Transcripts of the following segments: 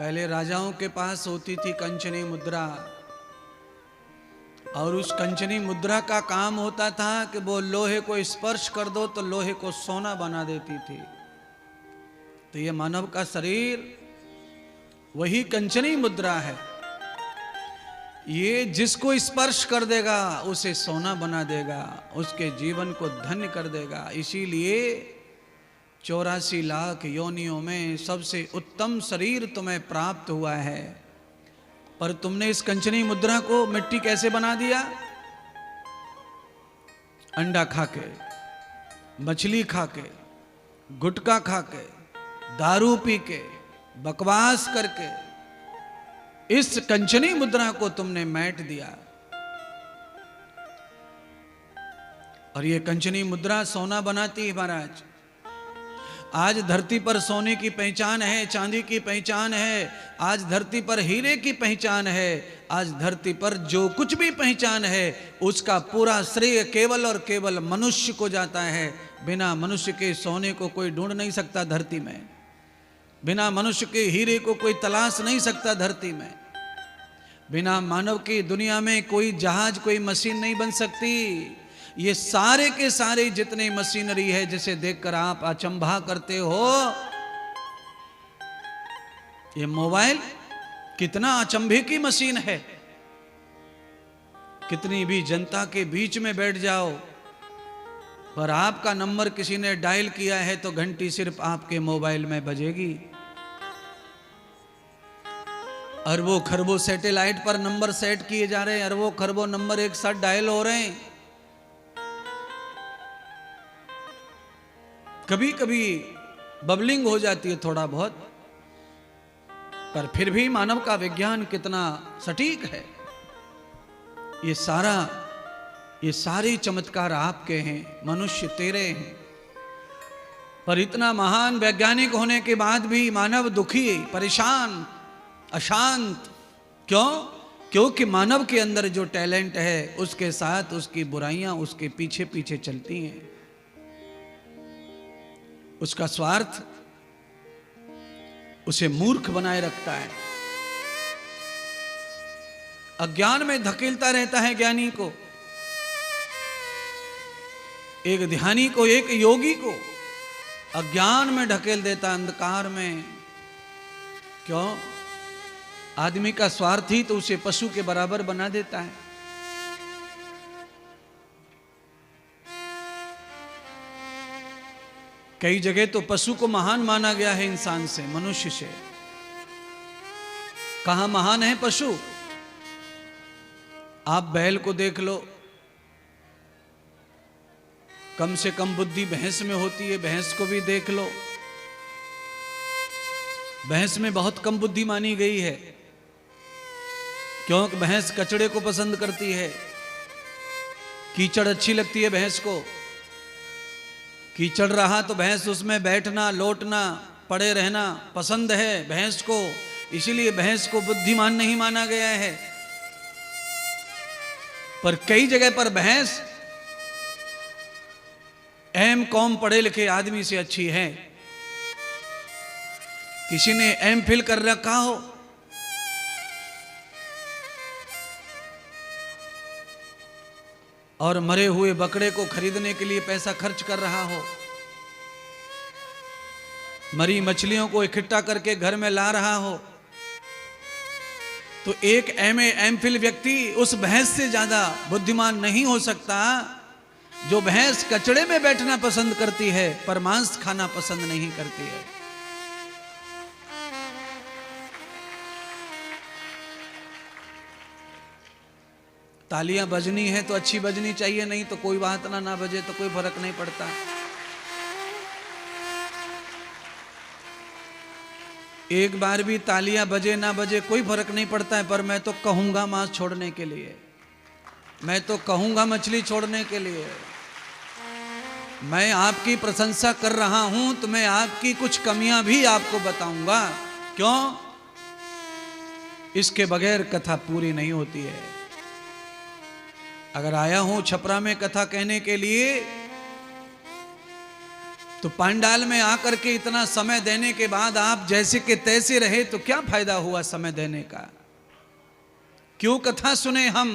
पहले राजाओं के पास होती थी कंचनी मुद्रा, और उस कंचनी मुद्रा का काम होता था कि वो लोहे को स्पर्श कर दो तो लोहे को सोना बना देती थी। तो ये मानव का शरीर वही कंचनी मुद्रा है। ये जिसको स्पर्श कर देगा उसे सोना बना देगा, उसके जीवन को धन्य कर देगा। इसीलिए 84 लाख योनियों में सबसे उत्तम शरीर तुम्हें प्राप्त हुआ है। पर तुमने इस कंचनी मुद्रा को मिट्टी कैसे बना दिया? अंडा खाके, मछली खाके, गुटखा खाके, दारू पी के, बकवास करके इस कंचनी मुद्रा को तुमने मैट दिया। और ये कंचनी मुद्रा सोना बनाती है महाराज। आज धरती पर सोने की पहचान है, चांदी की पहचान है, आज धरती पर हीरे की पहचान है, आज धरती पर जो कुछ भी पहचान है उसका पूरा श्रेय केवल और केवल मनुष्य को जाता है। बिना मनुष्य के सोने को कोई ढूंढ नहीं सकता धरती में, बिना मनुष्य के हीरे को कोई तलाश नहीं सकता धरती में, बिना मानव की दुनिया में कोई जहाज, कोई मशीन नहीं बन सकती। ये सारे के सारे जितने मशीनरी है जिसे देखकर आप अचंभा करते हो, ये मोबाइल कितना अचंभे की मशीन है। कितनी भी जनता के बीच में बैठ जाओ, पर आपका नंबर किसी ने डायल किया है तो घंटी सिर्फ आपके मोबाइल में बजेगी। अरबों खरबों सैटेलाइट पर नंबर सेट किए जा रहे हैं, अरबों खरबों नंबर एक साथ डायल हो रहे हैं। कभी कभी बबलिंग हो जाती है थोड़ा बहुत, पर फिर भी मानव का विज्ञान कितना सटीक है। ये सारे चमत्कार आपके हैं, मनुष्य तेरे हैं। पर इतना महान वैज्ञानिक होने के बाद भी मानव दुखी, परेशान, अशांत। क्यों? क्योंकि मानव के अंदर जो टैलेंट है उसके साथ उसकी बुराइयां उसके पीछे पीछे चलती हैं। उसका स्वार्थ उसे मूर्ख बनाए रखता है, अज्ञान में धकेलता रहता है ज्ञानी को, एक ध्यानी को, एक योगी को अज्ञान में ढकेल देता, अंधकार में। क्यों? आदमी का स्वार्थ ही तो उसे पशु के बराबर बना देता है। कई जगह तो पशु को महान माना गया है इंसान से, मनुष्य से। कहां महान है पशु? आप बैल को देख लो, कम से कम बुद्धि भैंस में होती है। भैंस को भी देख लो, भैंस में बहुत कम बुद्धि मानी गई है। क्योंकि भैंस कचड़े को पसंद करती है, कीचड़ अच्छी लगती है भैंस को। कीचड़ रहा तो भैंस उसमें बैठना, लौटना, पड़े रहना पसंद है भैंस को, इसीलिए भैंस को बुद्धिमान नहीं माना गया है। पर कई जगह पर भैंस एम.कॉम पढ़े लिखे आदमी से अच्छी है। किसी ने एम.फिल कर रखा हो, और मरे हुए बकरे को खरीदने के लिए पैसा खर्च कर रहा हो, मरी मछलियों को इकट्ठा करके घर में ला रहा हो, तो एक एम.ए. एम.फिल व्यक्ति उस भैंस से ज्यादा बुद्धिमान नहीं हो सकता जो भैंस कचड़े में बैठना पसंद करती है पर मांस खाना पसंद नहीं करती है। तालियां बजनी है तो अच्छी बजनी चाहिए, नहीं तो कोई बात ना बजे तो कोई फर्क नहीं पड़ता। एक बार भी तालियां बजे ना बजे कोई फर्क नहीं पड़ता है, पर मैं तो कहूंगा मांस छोड़ने के लिए, मैं तो कहूंगा मछली छोड़ने के लिए। मैं आपकी प्रशंसा कर रहा हूं तो मैं आपकी कुछ कमियां भी आपको बताऊंगा। क्यों? इसके बगैर कथा पूरी नहीं होती है। अगर आया हूं छपरा में कथा कहने के लिए तो पांडाल में आकर के इतना समय देने के बाद आप जैसे के तैसे रहे तो क्या फायदा हुआ समय देने का? क्यों कथा सुने हम?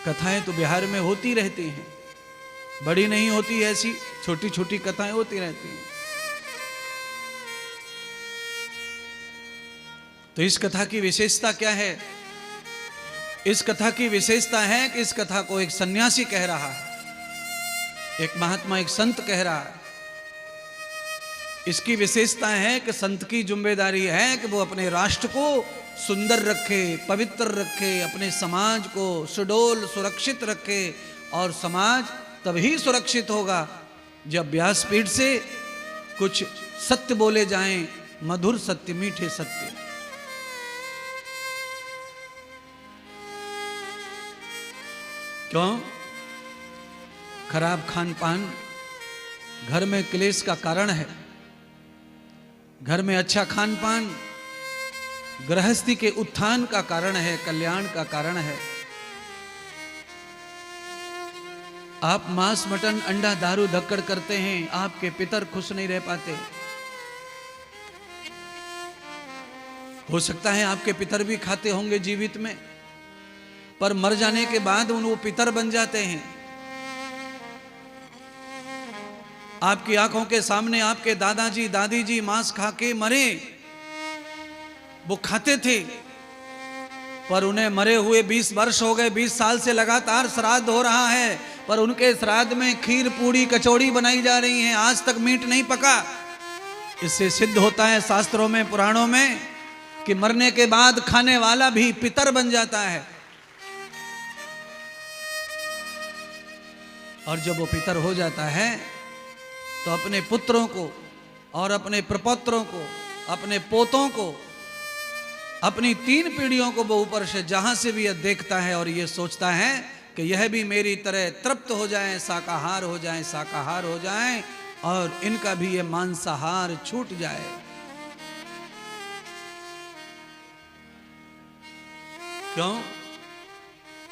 कथाएं तो बिहार में होती रहती हैं, बड़ी नहीं होती, ऐसी छोटी छोटी कथाएं होती रहती हैं। तो इस कथा की विशेषता क्या है? इस कथा की विशेषता है कि इस कथा को एक सन्यासी कह रहा है, एक महात्मा, एक संत कह रहा है। इसकी विशेषता है कि संत की जिम्मेदारी है कि वो अपने राष्ट्र को सुंदर रखे, पवित्र रखे, अपने समाज को सुडौल सुरक्षित रखे। और समाज तभी सुरक्षित होगा जब व्यासपीठ से कुछ सत्य बोले जाएं, मधुर सत्य, मीठे सत्य। क्यों? खराब खान पान घर में क्लेश का कारण है। घर में अच्छा खान पान गृहस्थी के उत्थान का कारण है, कल्याण का कारण है। आप मांस मटन अंडा दारू धक्कड़ करते हैं, आपके पितर खुश नहीं रह पाते। हो सकता है आपके पितर भी खाते होंगे जीवित में, पर मर जाने के बाद वो पितर बन जाते हैं। आपकी आंखों के सामने आपके दादाजी दादी जी मांस खा के मरे, वो खाते थे, पर उन्हें मरे हुए 20 वर्ष हो गए, 20 साल से लगातार श्राद्ध हो रहा है, पर उनके श्राद्ध में खीर पूड़ी कचौड़ी बनाई जा रही है, आज तक मीट नहीं पका। इससे सिद्ध होता है शास्त्रों में, पुराणों में, कि मरने के बाद खाने वाला भी पितर बन जाता है। और जब वो पितर हो जाता है तो अपने पुत्रों को और अपने प्रपौत्रों को, अपने पोतों को, अपनी 3 पीढ़ियों को वो ऊपर से जहां से भी यह देखता है और ये सोचता है कि यह भी मेरी तरह तृप्त हो जाएं, शाकाहार हो जाएं, शाकाहार हो जाएं, और इनका भी ये मांसाहार छूट जाए। क्यों?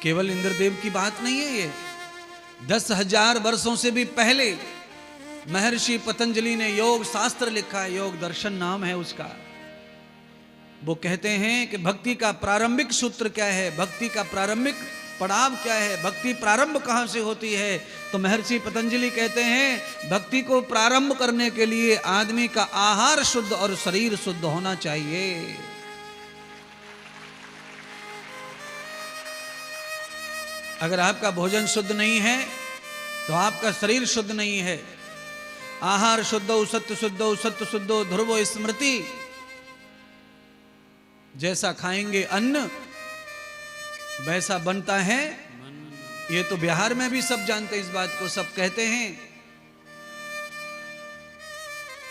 केवल इंद्रदेव की बात नहीं है ये। 10,000 वर्षों से भी पहले महर्षि पतंजलि ने योग शास्त्र लिखा है, योग दर्शन नाम है उसका। वो कहते हैं कि भक्ति का प्रारंभिक सूत्र क्या है, भक्ति का प्रारंभिक पड़ाव क्या है, भक्ति प्रारंभ कहां से होती है? तो महर्षि पतंजलि कहते हैं भक्ति को प्रारंभ करने के लिए आदमी का आहार शुद्ध और शरीर शुद्ध होना चाहिए। अगर आपका भोजन शुद्ध नहीं है तो आपका शरीर शुद्ध नहीं है। आहार शुद्धो सत्य शुद्धो सत्य शुद्धो ध्रुवो स्मृति। जैसा खाएंगे अन्न वैसा बनता है। ये तो बिहार में भी सब जानते हैं इस बात को, सब कहते हैं।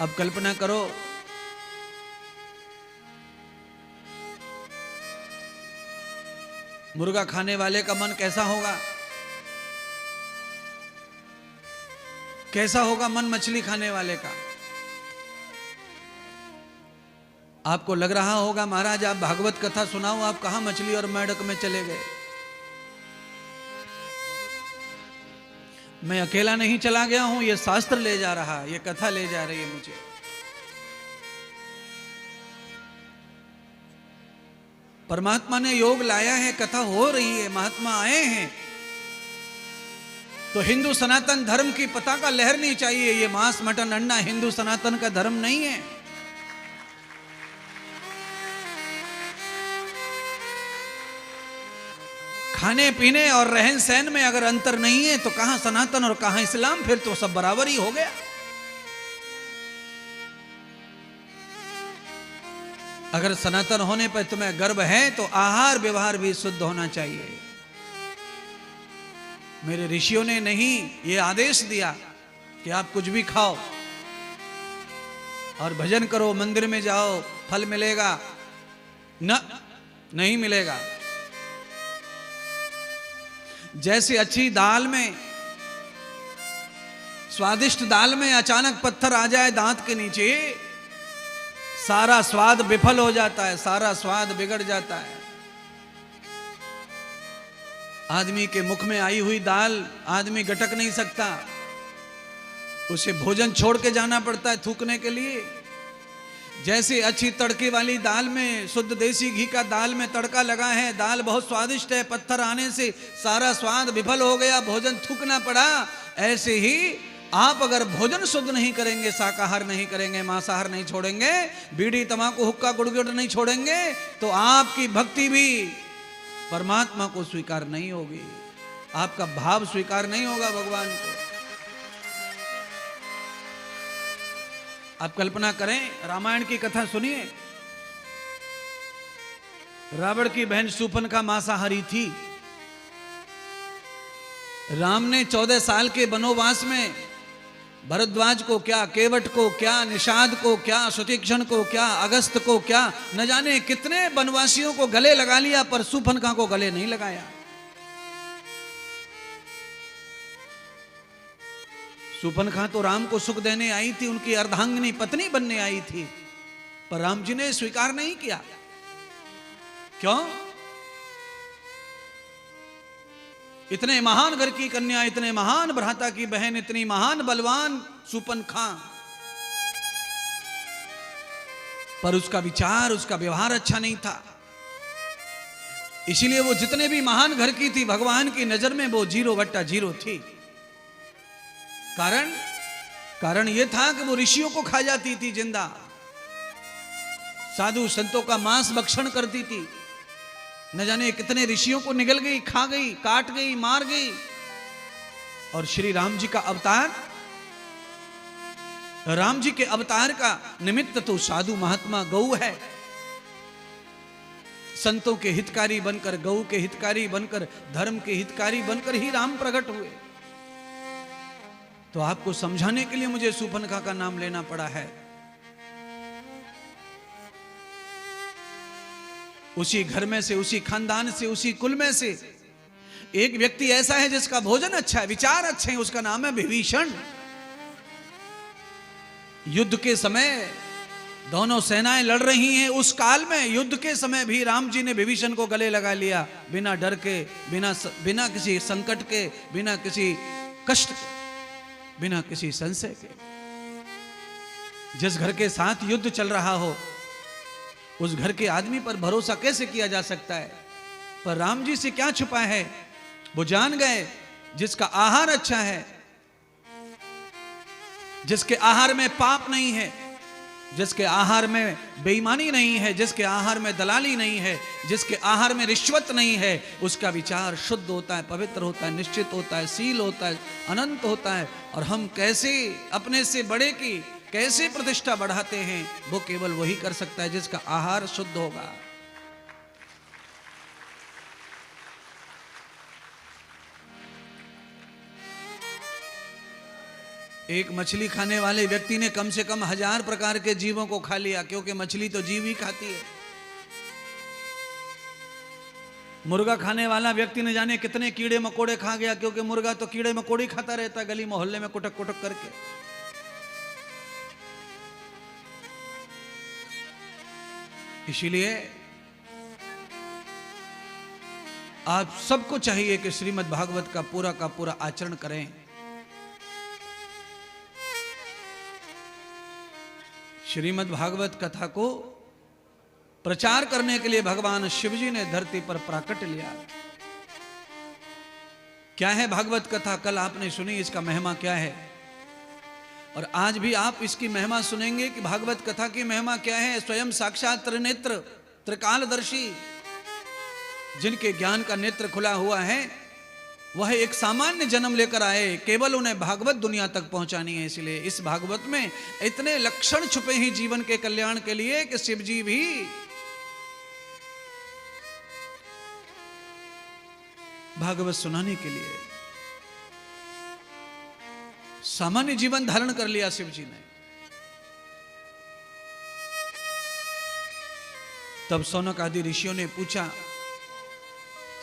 अब कल्पना करो, मुर्गा खाने वाले का मन कैसा होगा? कैसा होगा मन मछली खाने वाले का? आपको लग रहा होगा महाराज आप भागवत कथा सुनाओ, आप कहां मछली और मेढक में चले गए। मैं अकेला नहीं चला गया हूं, ये शास्त्र ले जा रहा है, ये कथा ले जा रही है मुझे। परमात्मा ने योग लाया है, कथा हो रही है, महात्मा आए हैं, तो हिंदू सनातन धर्म की पताका लहरनी चाहिए। ये मांस मटन अंडा हिंदू सनातन का धर्म नहीं है। खाने पीने और रहन सहन में अगर अंतर नहीं है तो कहां सनातन और कहां इस्लाम? फिर तो सब बराबर ही हो गया। अगर सनातन होने पर तुम्हें गर्व है तो आहार व्यवहार भी शुद्ध होना चाहिए। मेरे ऋषियों ने नहीं ये आदेश दिया कि आप कुछ भी खाओ और भजन करो, मंदिर में जाओ, फल मिलेगा, नहीं मिलेगा। जैसे अच्छी दाल में, स्वादिष्ट दाल में अचानक पत्थर आ जाए दांत के नीचे, सारा स्वाद विफल हो जाता है, सारा स्वाद बिगड़ जाता है। आदमी के मुख में आई हुई दाल आदमी गटक नहीं सकता, उसे भोजन छोड़ के जाना पड़ता है थूकने के लिए। जैसे अच्छी तड़के वाली दाल में, शुद्ध देसी घी का दाल में तड़का लगा है, दाल बहुत स्वादिष्ट है, पत्थर आने से सारा स्वाद विफल हो गया, भोजन थूकना पड़ा। ऐसे ही आप अगर भोजन शुद्ध नहीं करेंगे, शाकाहार नहीं करेंगे, मांसाहार नहीं छोड़ेंगे, बीड़ी तंबाकू हुक्का गुड़गुड़ नहीं छोड़ेंगे, तो आपकी भक्ति भी परमात्मा को स्वीकार नहीं होगी, आपका भाव स्वीकार नहीं होगा भगवान को। आप कल्पना करें, रामायण की कथा सुनिए। रावण की बहन शूर्पणखा मांसाहारी थी। राम ने 14 साल के वनवास में भरद्वाज को क्या, केवट को क्या, निषाद को क्या, सुतीक्षण को क्या, अगस्त को क्या, न जाने कितने वनवासियों को गले लगा लिया, पर शूर्पणखा को गले नहीं लगाया। शूर्पणखा तो राम को सुख देने आई थी, उनकी अर्धांगिनी पत्नी बनने आई थी, पर राम जी ने स्वीकार नहीं किया। क्यों? इतने महान घर की कन्या, इतने महान भ्राता की बहन, इतनी महान बलवान शूर्पणखा, पर उसका विचार, उसका व्यवहार अच्छा नहीं था। इसीलिए वो जितने भी महान घर की थी, भगवान की नजर में वो 0/0 थी। कारण यह था कि वो ऋषियों को खा जाती थी जिंदा, साधु संतों का मांस भक्षण करती थी, न जाने कितने ऋषियों को निगल गई, खा गई, काट गई, मार गई। और श्री राम जी का अवतार, राम जी के अवतार का निमित्त तो साधु महात्मा गौ है। संतों के हितकारी बनकर, गौ के हितकारी बनकर, धर्म के हितकारी बनकर ही राम प्रकट हुए। तो आपको समझाने के लिए मुझे शूर्पणखा का नाम लेना पड़ा है। उसी घर में से, उसी खानदान से, उसी कुल में से एक व्यक्ति ऐसा है जिसका भोजन अच्छा है, विचार अच्छे हैं, उसका नाम है विभीषण। युद्ध के समय दोनों सेनाएं लड़ रही हैं, उस काल में युद्ध के समय भी राम जी ने विभीषण को गले लगा लिया, बिना डर के, बिना किसी संकट के, बिना किसी कष्ट के, बिना किसी संशय के। जिस घर के साथ युद्ध चल रहा हो, उस घर के आदमी पर भरोसा कैसे किया जा सकता है? पर राम जी से क्या छुपा है? वो जान गए जिसका आहार अच्छा है, जिसके आहार में पाप नहीं है, जिसके आहार में बेईमानी नहीं है, जिसके आहार में दलाली नहीं है, जिसके आहार में रिश्वत नहीं है, उसका विचार शुद्ध होता है, पवित्र होता है, निश्चित होता है, शील होता है, अनंत होता है। और हम कैसे अपने से बड़े की कैसे प्रतिष्ठा बढ़ाते हैं, वो केवल वही कर सकता है जिसका आहार शुद्ध होगा। एक मछली खाने वाले व्यक्ति ने कम से कम 1000 प्रकार के जीवों को खा लिया, क्योंकि मछली तो जीव ही खाती है। मुर्गा खाने वाला व्यक्ति ने जाने कितने कीड़े मकोड़े खा गया, क्योंकि मुर्गा तो कीड़े मकोड़े खाता रहता है गली मोहल्ले में कुटक कुटक करके। इसीलिए आप सबको चाहिए कि श्रीमद् भागवत का पूरा आचरण करें। श्रीमद् भागवत कथा को प्रचार करने के लिए भगवान शिव जी ने धरती पर प्राकट्य लिया। क्या है भागवत कथा? कल आपने सुनी, इसका महिमा क्या है, और आज भी आप इसकी महिमा सुनेंगे कि भागवत कथा की महिमा क्या है। स्वयं साक्षात त्रिनेत्र, त्रिकालदर्शी, जिनके ज्ञान का नेत्र खुला हुआ है, वह एक सामान्य जन्म लेकर आए, केवल उन्हें भागवत दुनिया तक पहुंचानी है। इसलिए इस भागवत में इतने लक्षण छुपे हैं जीवन के कल्याण के लिए कि शिव जी भी भागवत सुनाने के लिए सामान्य जीवन धारण कर लिया शिव जी ने। तब सौनक आदि ऋषियों ने पूछा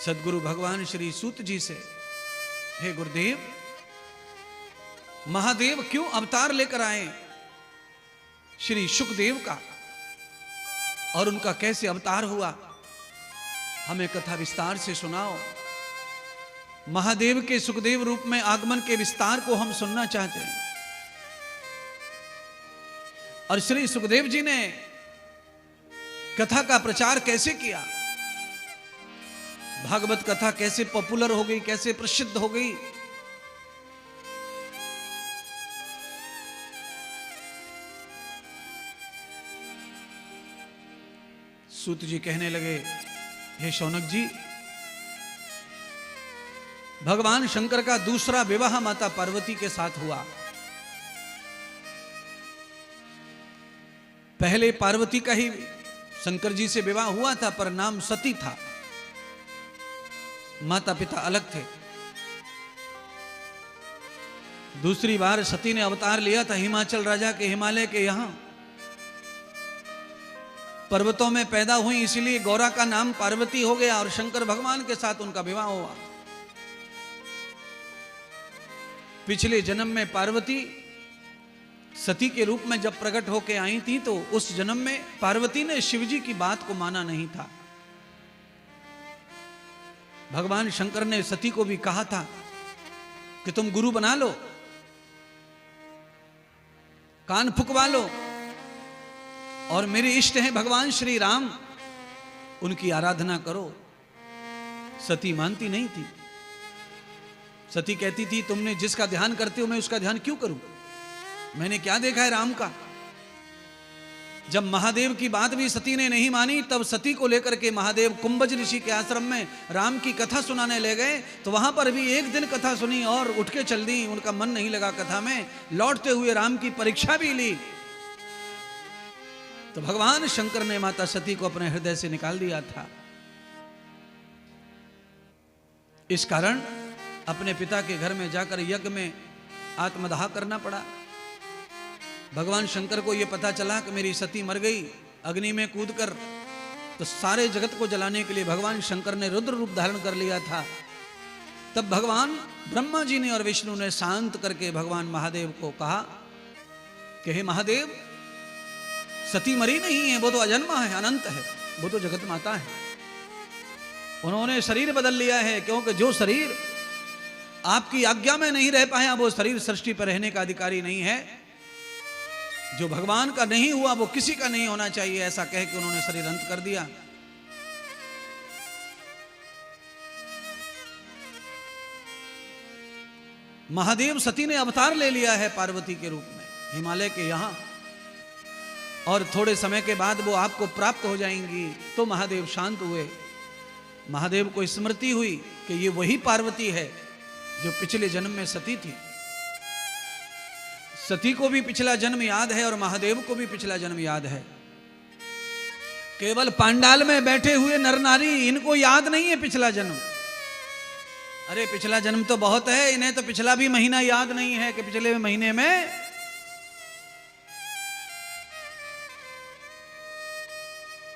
सदगुरु भगवान श्री सूत जी से, हे गुरुदेव, महादेव क्यों अवतार लेकर आए श्री शुकदेव का, और उनका कैसे अवतार हुआ, हमें कथा विस्तार से सुनाओ। महादेव के सुखदेव रूप में आगमन के विस्तार को हम सुनना चाहते हैं। और श्री सुखदेव जी ने कथा का प्रचार कैसे किया, भागवत कथा कैसे पॉपुलर हो गई, कैसे प्रसिद्ध हो गई। सूत जी कहने लगे, हे शौनक जी, भगवान शंकर का दूसरा विवाह माता पार्वती के साथ हुआ। पहले पार्वती का ही शंकर जी से विवाह हुआ था, पर नाम सती था, माता पिता अलग थे। दूसरी बार सती ने अवतार लिया था हिमाचल राजा के, हिमालय के यहां पर्वतों में पैदा हुई, इसलिए गौरा का नाम पार्वती हो गया और शंकर भगवान के साथ उनका विवाह हुआ। पिछले जन्म में पार्वती सती के रूप में जब प्रकट होकर आई थी, तो उस जन्म में पार्वती ने शिवजी की बात को माना नहीं था। भगवान शंकर ने सती को भी कहा था कि तुम गुरु बना लो, कान फुकवा लो, और मेरे इष्ट हैं भगवान श्री राम, उनकी आराधना करो। सती मानती नहीं थी। सती कहती थी, तुमने जिसका ध्यान करते हो मैं उसका ध्यान क्यों करूं, मैंने क्या देखा है राम का। जब महादेव की बात भी सती ने नहीं मानी, तब सती को लेकर के महादेव कुंभज ऋषि के आश्रम में राम की कथा सुनाने ले गए। तो वहां पर भी एक दिन कथा सुनी और उठ के चल दी, उनका मन नहीं लगा कथा में। लौटते हुए राम की परीक्षा भी ली, तो भगवान शंकर ने माता सती को अपने हृदय से निकाल दिया था। इस कारण अपने पिता के घर में जाकर यज्ञ में आत्मदाह करना पड़ा। भगवान शंकर को यह पता चला कि मेरी सती मर गई अग्नि में कूदकर, तो सारे जगत को जलाने के लिए भगवान शंकर ने रुद्र रूप धारण कर लिया था। तब भगवान ब्रह्मा जी ने और विष्णु ने शांत करके भगवान महादेव को कहा कि हे महादेव, सती मरी नहीं है, वो तो अजन्मा है, अनंत है, वो तो जगत माता है। उन्होंने शरीर बदल लिया है, क्योंकि जो शरीर आपकी आज्ञा में नहीं रह पाया वो शरीर सृष्टि पर रहने का अधिकारी नहीं है। जो भगवान का नहीं हुआ वो किसी का नहीं होना चाहिए, ऐसा कह के उन्होंने शरीर अंत कर दिया। महादेव सती ने अवतार ले लिया है पार्वती के रूप में हिमालय के यहां, और थोड़े समय के बाद वो आपको प्राप्त हो जाएंगी। तो महादेव शांत हुए। महादेव को स्मृति हुई कि ये वही पार्वती है जो पिछले जन्म में सती थी। सती को भी पिछला जन्म याद है और महादेव को भी पिछला जन्म याद है। केवल पांडाल में बैठे हुए नर नारी, इनको याद नहीं है पिछला जन्म। अरे पिछला जन्म तो बहुत है, इन्हें तो पिछला भी महीना याद नहीं है कि पिछले महीने में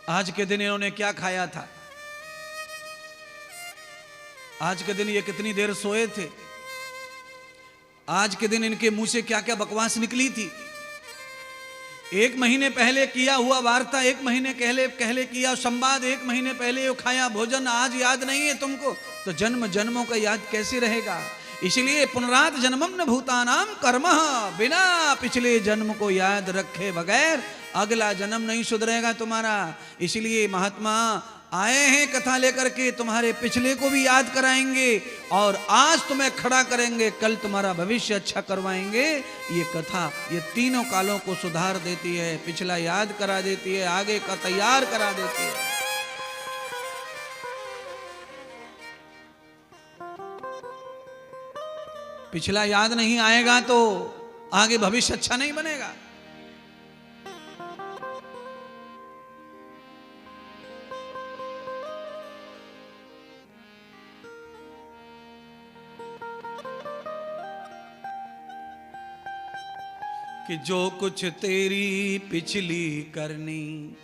आज के दिन इन्होंने क्या खाया था, आज के दिन ये कितनी देर सोए थे, आज के दिन इनके मुंह से क्या क्या बकवास निकली थी। एक महीने पहले किया हुआ वार्ता, एक महीने पहले किया संवाद, एक महीने पहले वो खाया भोजन आज याद नहीं है तुमको, तो जन्म जन्मों का याद कैसे रहेगा। इसलिए पुनरात जन्मम न भूतानाम कर्म, बिना पिछले जन्म को याद रखे बगैर अगला जन्म नहीं सुधरेगा तुम्हारा। इसलिए महात्मा आए हैं कथा लेकर के, तुम्हारे पिछले को भी याद कराएंगे और आज तुम्हें खड़ा करेंगे, कल तुम्हारा भविष्य अच्छा करवाएंगे। ये कथा ये तीनों कालों को सुधार देती है, पिछला याद करा देती है, आगे का तैयार करा देती है। पिछला याद नहीं आएगा तो आगे भविष्य अच्छा नहीं बनेगा। कि जो कुछ तेरी पिछली करनी,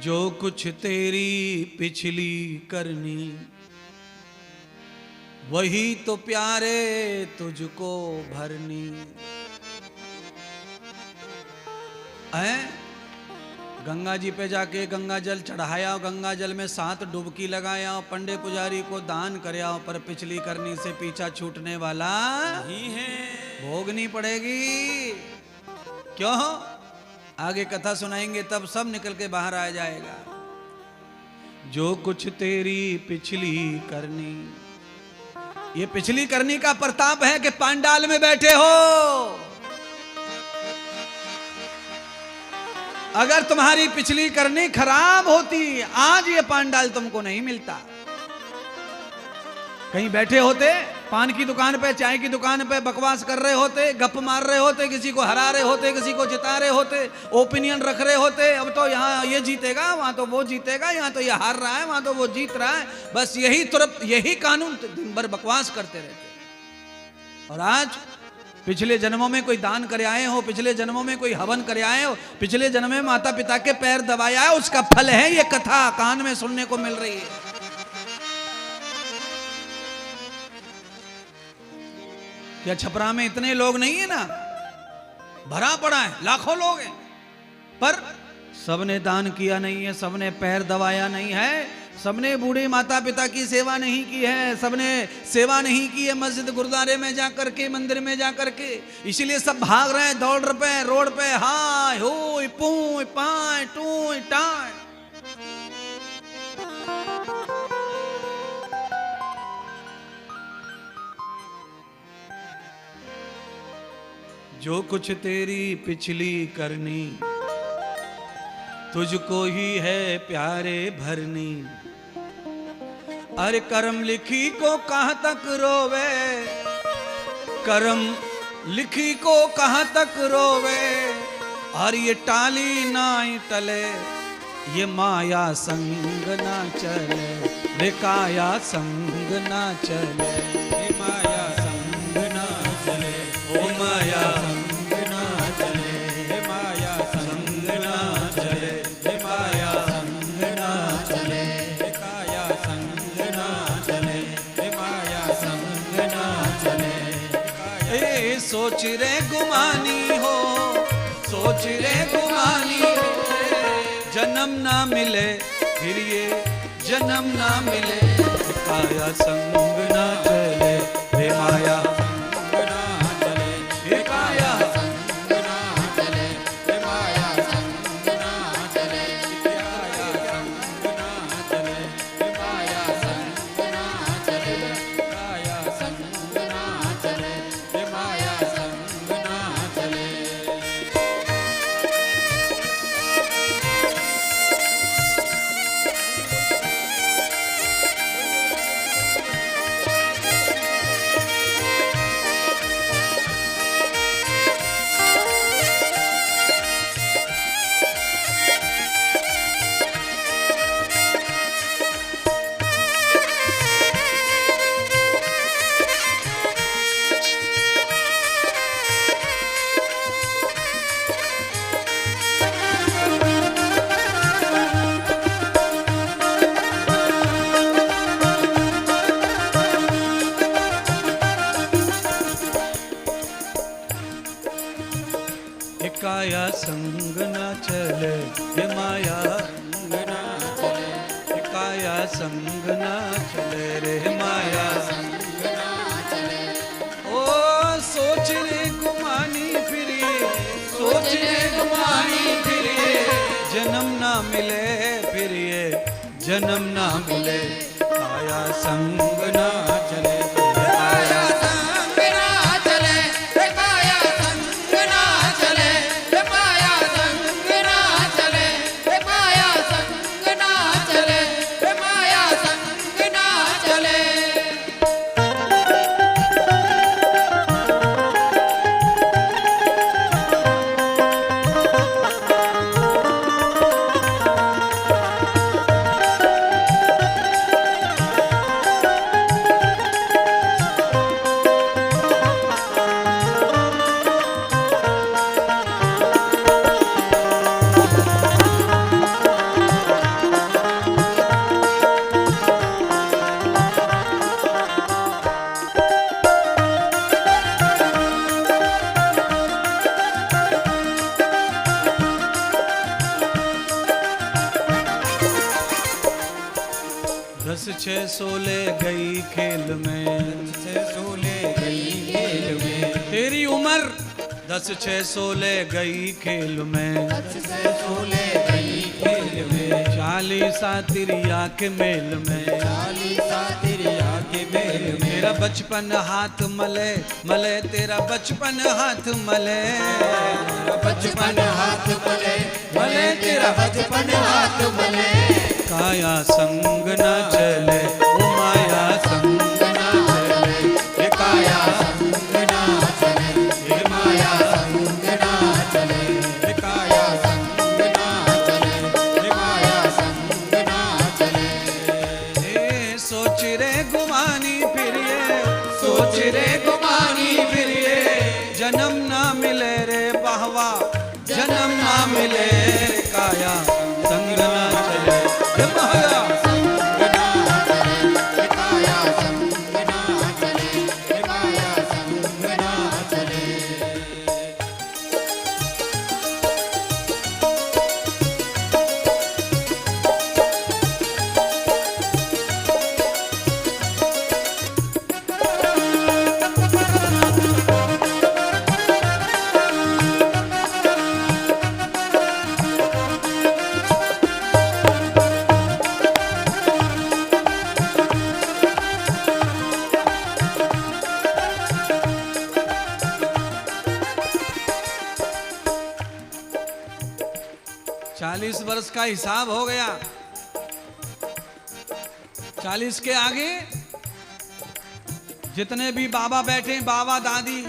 जो कुछ तेरी पिछली करनी, वही तो प्यारे तुझको भरनी। गंगा जी पे जाके गंगा जल चढ़ाया, गंगा जल में 7 डुबकी लगाया, पंडे पुजारी को दान करया, पर पिछली करनी से पीछा छूटने वाला नहीं है, भोगनी पड़ेगी। क्यों? आगे कथा सुनाएंगे तब सब निकल के बाहर आ जाएगा। जो कुछ तेरी पिछली करनी, ये पिछली करनी का प्रताप है कि पांडाल में बैठे हो। अगर तुम्हारी पिछली करनी खराब होती, आज ये पांडाल तुमको नहीं मिलता। कहीं बैठे होते पान की दुकान पे, चाय की दुकान पे बकवास कर रहे होते, गप मार रहे होते, किसी को हरा रहे होते, किसी को जिता रहे होते, ओपिनियन रख रहे होते। अब तो यहाँ ये जीतेगा, वहां तो वो जीतेगा, यहाँ तो ये हार रहा है, वहां तो वो जीत रहा है। बस यही तुरंत यही कानून दिन भर बकवास करते रहते। और आज पिछले जन्मों में कोई दान कर आए हो, पिछले जन्मों में कोई हवन कर आए हो, पिछले जन्म में माता पिता के पैर दबाया है, उसका फल है ये कथा कान में सुनने को मिल रही है। क्या छपरा में इतने लोग नहीं है ना? भरा पड़ा है, लाखों लोग हैं, पर सबने दान किया नहीं है, सबने पैर दबाया नहीं है, सबने बूढ़े माता पिता की सेवा नहीं की है, सबने सेवा नहीं की है मस्जिद गुरुद्वारे में जाकर के, मंदिर में जाकर के। इसीलिए सब भाग रहे हैं, दौड़ रहे हैं रोड पे, हाय हो पू पाए टू टाय। जो कुछ तेरी पिछली करनी, तुझको ही है प्यारे भरनी। अरे करम लिखी को कहाँ तक रोवे, करम लिखी को कहाँ तक रोवे। और ये टाली ना टले, ये माया संग ना चले, रे काया संग ना चले, ये माया संग ना चले, ओ माया संग ना चले, हे माया संग ना चले, हे माया संग ना चले, हे काया संग ना चले, हे माया संग ना चले। ए सोच रे गुमानी हो, सोच रे गुमानी हो, जन्म ना मिले फिर ये जन्म ना मिले, काया संग ना चले, हे माया संग ना चले, हे काया संग ना चले, हे माया संग ना चले, काया संग ना चले, हे माया संग ना चले, काया संग ना चले, हे माया संग ना चले। काया संग ना चले, हे माया संग ना चले, हे काया संग ना चले, रे माया संग ना चले। ओ सोच रे गुमानी फिरे, सोच रे गुमानी फिरे, जन्म ना मिले फिर ये जन्म ना मिले, काया संग ना चले, काया संग ना चले, हे काया संग ना चले, हे माया संग ना चले, हे माया संग ना चले, हे माया संग ना चले। 10 6 16 गई खेल में, 10 6 16 गई खेल में, तेरी उम्र 10 6 16 गई खेल में, 10 6 16 गई खेल में, 40 तेरी आंख मेल में, 40 तेरी आंख मेल में, तेरा बचपन हाथ मले मले, तेरा बचपन हाथ मले, तेरा बचपन हाथ मले मले, तेरा बचपन हाथ मले, काया संग न चले ओ माया संग न चले, ये काया संग ना चले, ये माया संग ना चले, ये काया संग ना चले, ये माया संग ना चले। ए सोच रे गुमानी फिरिए, सोच रे गुमानी फिरिए, जन्म ना मिले रे बहवा, जन्म ना मिले रे काया संग ना चले, हे माया संग ना चले, ये काया संग ना चले, ये माया संग ना चले। चालीस वर्ष का हिसाब हो गया, 40 के आगे जितने भी बाबा बैठे, बाबा दादी,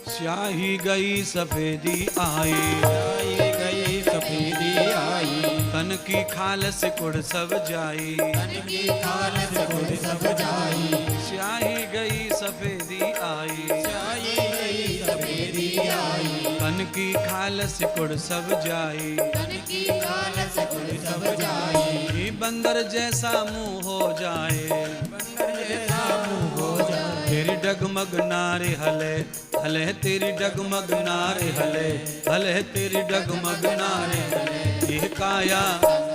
स्याही गई सफेदी आई, आई गई सफेदी आई, तन की खाल सिकुड़ सब जाई, तन की खाल से गुड़ सब जाई, स्याही गई सफेदी आई, आई गई सफेदी आई, तन की खाल सिकुड़ सब जाई, तन की खाल से गुड़ सब जाई, ये बंदर जैसा मुंह हो जाए, बंदर जैसा मुंह हो जाए, तेरी डगमग नारे हले हले, तेरी डगमग नारे हले हले, तेरी डगमग नारे हले, ये काया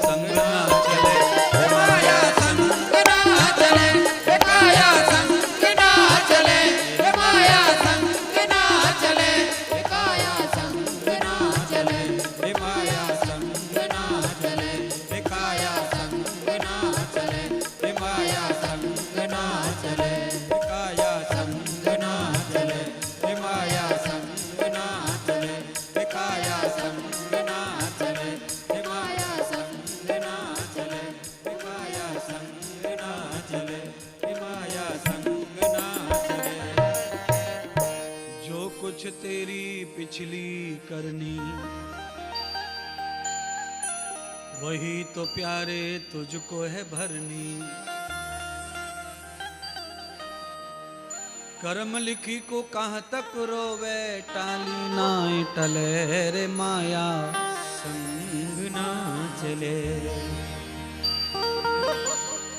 संग ना चले, ये माया संग ना चले, ये काया संग ना चले, ये माया संग ना चले, ये काया संग ना चले, ये माया संग ना चले, ये काया संग ना चले, ये माया संग ना चले, ये काया संग ना चले, ये माया संग ना चले, ये काया संग ना चले, ये माया संग ना चले, ये काया संग ना चले, ये माया संग ना चले। जो कुछ तेरी पिछली करनी, वही तो प्यारे तुझको है भरनी, कर्म लिखी को कहाँ तक रोवे, टाली नाई टले रे माया संग ना चले,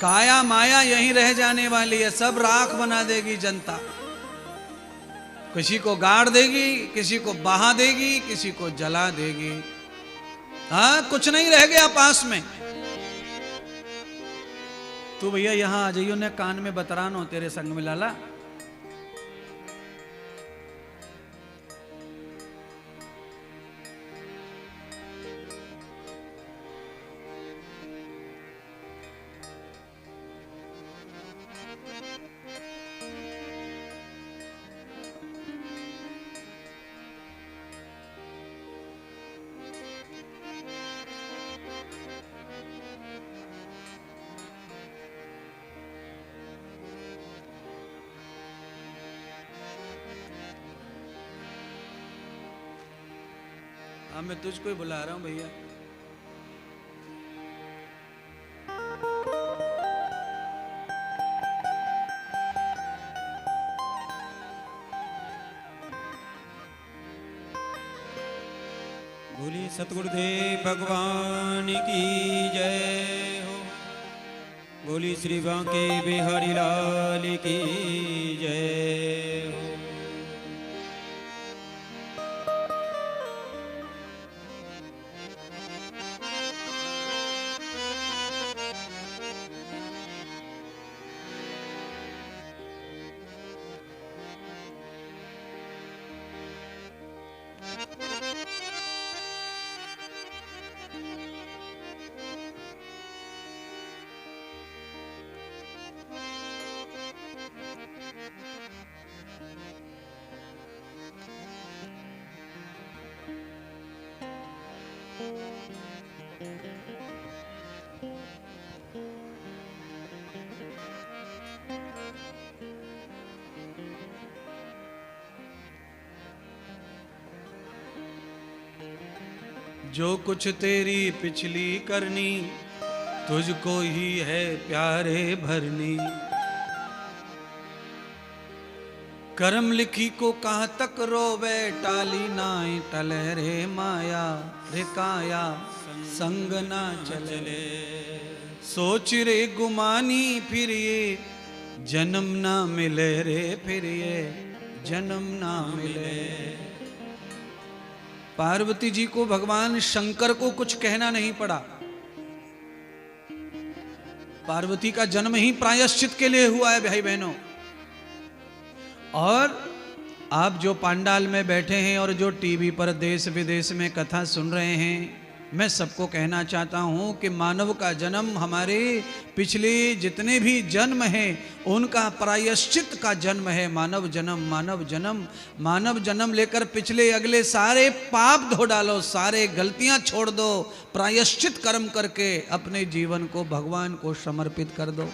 काया माया यहीं रह जाने वाली है, सब राख बना देगी जनता, किसी को गाड़ देगी, किसी को बहा देगी, किसी को जला देगी, हाँ कुछ नहीं रह गया पास में। तू भैया यहां आ जाइयो ने कान में बतरानो तेरे संग में लाला, हाँ मैं तुझको ही बुला रहा हूं भैया। बोली सतगुरुदेव भगवान की जय हो, बोली श्री बांके बिहारी लाल की जय हो। जो कुछ तेरी पिछली करनी, तुझको ही है प्यारे भरनी। करम लिखी को कहाँ तक रोवे, टाली नाई टले रे माया, रे काया संग ना चले। सोच रे गुमानी फिर ये जन्म ना मिले रे, फिर ये जन्म ना मिले। पार्वती जी को भगवान शंकर को कुछ कहना नहीं पड़ा। पार्वती का जन्म ही प्रायश्चित के लिए हुआ है भाई बहनों। और आप जो पंडाल में बैठे हैं और जो टीवी पर देश विदेश में कथा सुन रहे हैं, मैं सबको कहना चाहता हूं कि मानव का जन्म हमारे पिछले जितने भी जन्म हैं उनका प्रायश्चित का जन्म है। मानव जन्म, मानव जन्म, मानव जन्म लेकर पिछले अगले सारे पाप धो डालो, सारे गलतियां छोड़ दो, प्रायश्चित कर्म करके अपने जीवन को भगवान को समर्पित कर दो।